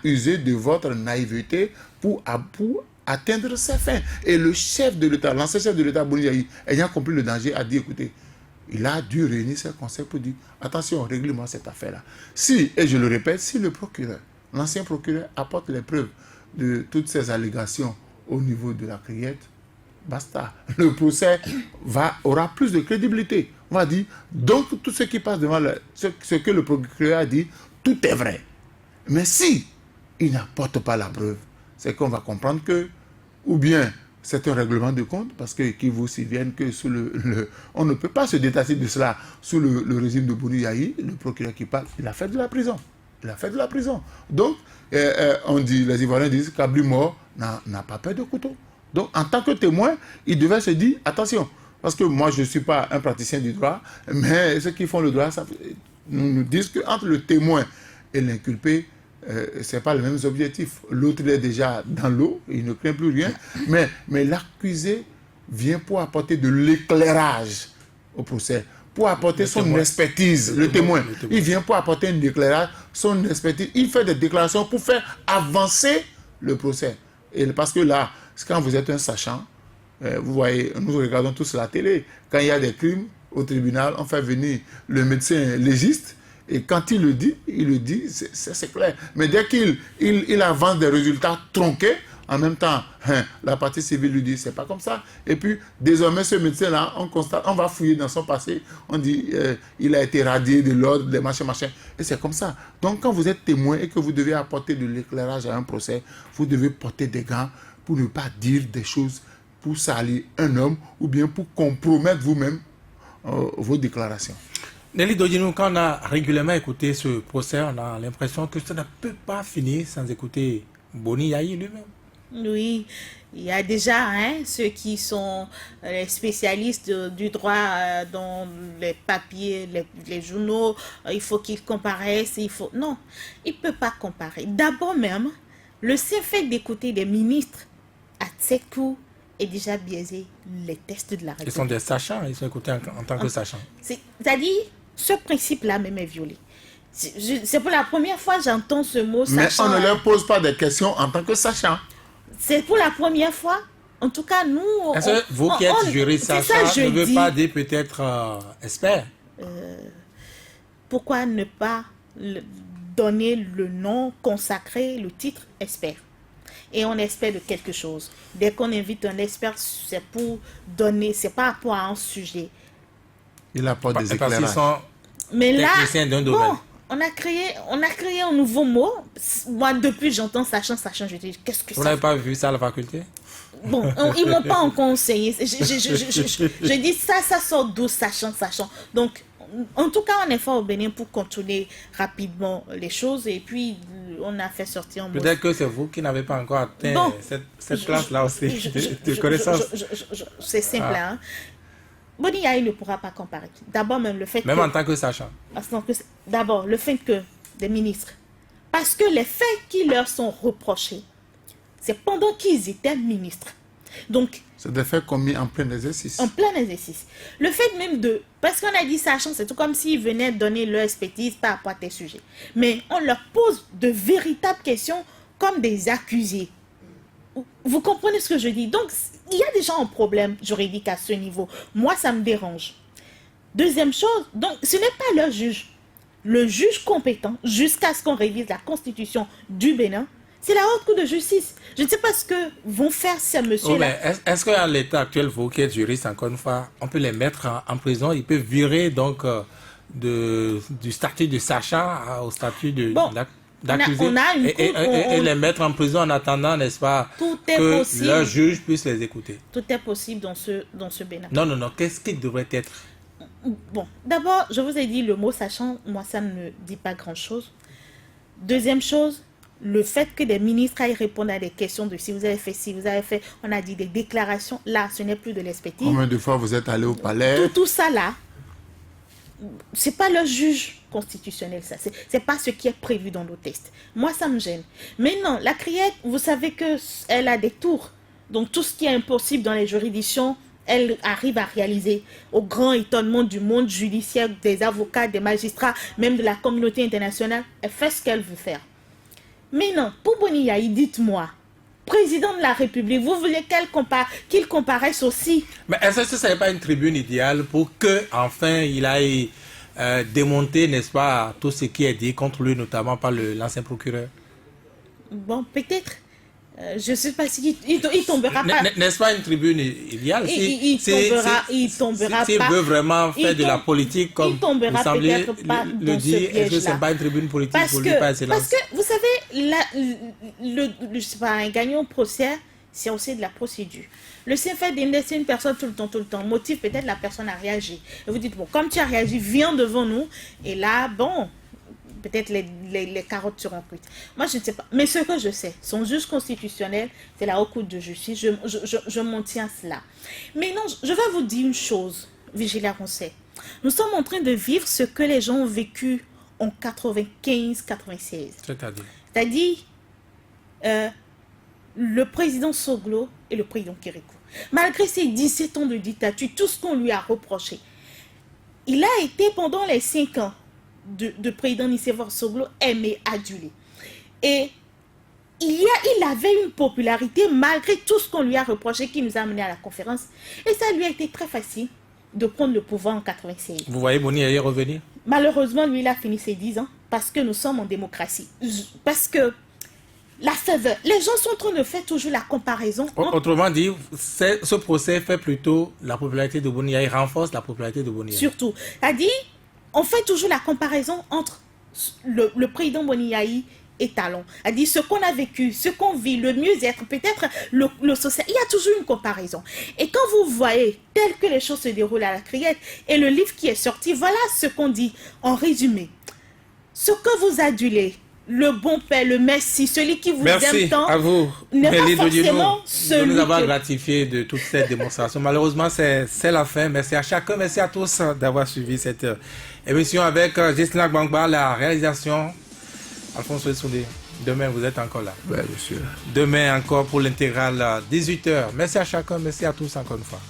usé de votre naïveté pour atteindre ses fins. Et le chef de l'État, l'ancien chef de l'État, Boni Yahi, ayant compris le danger, a dit, écoutez, il a dû réunir ses conseils pour dire, attention, règle-moi cette affaire-là. Si, et je le répète, si le procureur, l'ancien procureur apporte les preuves de toutes ces allégations au niveau de la Criette, basta. Le procès aura plus de crédibilité. On va dire, donc tout ce qui passe devant ce que le procureur a dit, tout est vrai. Mais si il n'apporte pas la preuve, c'est qu'on va comprendre que, ou bien c'est un règlement de compte, parce que qu'il vous souvienne que sous on ne peut pas se détacher de cela sous le régime de Boni Yahi. Le procureur qui parle, il a fait de la prison. Donc, on dit, les Ivoiriens disent qu'Abli mort n'a pas peur de couteau. Donc, en tant que témoin, il devait se dire, attention, parce que moi, je ne suis pas un praticien du droit, mais ceux qui font le droit, nous disent qu'entre le témoin et l'inculpé, ce n'est pas les mêmes objectifs. L'autre, il est déjà dans l'eau, il ne craint plus rien, mais l'accusé vient pour apporter de l'éclairage au procès, pour apporter son expertise, le témoin. Il vient pour apporter un éclairage, son expertise. Il fait des déclarations pour faire avancer le procès. Et parce que là, quand vous êtes un sachant, vous voyez, nous regardons tous la télé, quand il y a des crimes au tribunal, on fait venir le médecin légiste, et quand il le dit, c'est clair. Mais dès qu'il avance des résultats tronqués, en même temps, la partie civile lui dit, c'est pas comme ça. Et puis, désormais, ce médecin-là, on constate, on va fouiller dans son passé, on dit, il a été radié de l'ordre, des machins. Et c'est comme ça. Donc, quand vous êtes témoin et que vous devez apporter de l'éclairage à un procès, vous devez porter des gants pour ne pas dire des choses pour salir un homme ou bien pour compromettre vous-même vos déclarations. Nelly Dodinou, quand on a régulièrement écouté ce procès, on a l'impression que ça ne peut pas finir sans écouter Boni Yahi lui-même. Oui, il y a déjà ceux qui sont les spécialistes du droit dans les papiers, les journaux, il faut qu'ils comparaissent, Non, il ne peut pas comparer. D'abord même, le seul fait d'écouter des ministres à Tsekou est déjà biaisé les tests de la République. Ils sont des sachants, ils sont écoutés en tant que sachants. C'est-à-dire, ce principe-là même est violé. C'est pour la première fois que j'entends ce mot sachant. Mais on ne leur pose pas de questions en tant que sachant. C'est pour la première fois. En tout cas, nous... Est-ce que vous qui êtes juriste sachant ne veut pas dire peut-être expert? Pourquoi ne pas donner le nom consacré, le titre expert? Et on espère de quelque chose. Dès qu'on invite un expert, c'est pour donner, c'est pas pour un sujet. Il apporte des éclairages. Parce qu'ils sont techniciens d'un domaine. Bon, on a créé un nouveau mot. Moi, depuis j'entends sachant, je dis, qu'est-ce que ça? Vous n'avez pas vu ça à la faculté? Bon, ils m'ont pas encore conseillé. Je dis ça sort d'où, sachant. Donc, en tout cas, on est fort au Bénin pour contrôler rapidement les choses et puis on a fait sortir un mot. Peut-être que c'est vous qui n'avez pas encore atteint cette classe-là aussi de connaissance. C'est simple, hein. Boni Yahi ne pourra pas comparer. D'abord, même le fait même en tant que sachant. D'abord, le fait que des ministres, parce que les faits qui leur sont reprochés, c'est pendant qu'ils étaient ministres. Donc, c'est des faits commis en plein exercice. En plein exercice. Le fait même parce qu'on a dit sachant, c'est tout comme s'ils venaient donner leur expertise par rapport à tes sujets. Mais on leur pose de véritables questions comme des accusés. Vous comprenez ce que je dis? Donc, il y a déjà un problème juridique à ce niveau. Moi, ça me dérange. Deuxième chose, donc, ce n'est pas leur juge. le juge compétent, jusqu'à ce qu'on révise la constitution du Bénin, c'est la haute cour de justice. Je ne sais pas ce que vont faire ces messieurs-là. Est-ce qu'à l'état actuel, vous qui êtes juriste, encore une fois, on peut les mettre en prison? Ils peuvent virer donc du statut de sachant au statut d'accusé et les mettre en prison en attendant, n'est-ce pas, que possible. Leur juge puisse les écouter. Tout est possible dans ce Bénin. Non. Qu'est-ce qui devrait être? Bon, d'abord, je vous ai dit le mot sachant, moi ça ne me dit pas grand-chose. Deuxième chose, le fait que des ministres aillent répondre à des questions de si vous avez fait, si vous avez fait, on a dit des déclarations, là, ce n'est plus de l'expertise. Combien de fois vous êtes allé au palais? Tout ça là, c'est pas le juge constitutionnel, ça. C'est pas ce qui est prévu dans nos tests. Moi, ça me gêne. Mais non, la criette, vous savez qu'elle a des tours. Donc, tout ce qui est impossible dans les juridictions, elle arrive à réaliser, au grand étonnement du monde judiciaire, des avocats, des magistrats, même de la communauté internationale. Elle fait ce qu'elle veut faire. Mais non, pour Boni Yayi, dites-moi, président de la République, vous voulez qu'il comparaisse aussi? Mais est-ce que ce n'est pas une tribune idéale pour qu'enfin il aille démonter, n'est-ce pas, tout ce qui est dit contre lui, notamment par l'ancien procureur? Bon, peut-être. Je ne sais pas si il tombera pas. N'est-ce pas une tribune idéale? Il tombera s'il pas. veut vraiment faire de la politique comme vous semblez le dire, est-ce que ce n'est pas une tribune politique pour lui par excellence? Parce que, vous savez, je sais pas, un gagnant au procès, c'est aussi de la procédure. Le simple fait d'indexer une personne tout le temps, motive peut-être la personne à réagir. Et vous dites, bon, comme tu as réagi, viens devant nous. Et là, bon, peut-être les carottes seront cuites. Moi, je ne sais pas. Mais ce que je sais, son juge constitutionnel, c'est la haute cour de justice. Je m'en tiens à cela. Mais non, je vais vous dire une chose, Vigilia Roncet. Nous sommes en train de vivre ce que les gens ont vécu en 95-96. C'est-à-dire, le président Soglo et le président Kérékou. Malgré ses 17 ans de dictature, tout ce qu'on lui a reproché, il a été pendant les 5 ans de président Nicéphore Soglo aimé, adulé. Et il avait une popularité malgré tout ce qu'on lui a reproché qui nous a amené à la conférence. Et ça lui a été très facile de prendre le pouvoir en 96. Vous voyez Boni Yayi revenir? Malheureusement, lui, il a fini ses 10 ans parce que nous sommes en démocratie. Parce que la faveur, les gens sont en train de faire toujours la comparaison. Autrement dit, ce procès fait plutôt la popularité de Boni Yayi, renforce la popularité de Boni Yayi. Surtout. C'est-à-dire, on fait toujours la comparaison entre le président Boni Yayi et Talon. C'est-à-dire, ce qu'on a vécu, ce qu'on vit, le mieux-être, peut-être le social. Il y a toujours une comparaison. Et quand vous voyez tel que les choses se déroulent à la criette et le livre qui est sorti, voilà ce qu'on dit en résumé. Ce que vous adulez, le bon père, le Messie, celui qui vous aime tant, à vous, n'est pas forcément celui de nous avoir gratifié de toute cette démonstration. Malheureusement, c'est la fin. Merci à chacun, merci à tous d'avoir suivi cette émission avec Gisela Gbangba, la réalisation. Alphonse Soudé, demain vous êtes encore là. Oui, monsieur. Demain encore pour l'intégrale 18h. Merci à chacun, merci à tous encore une fois.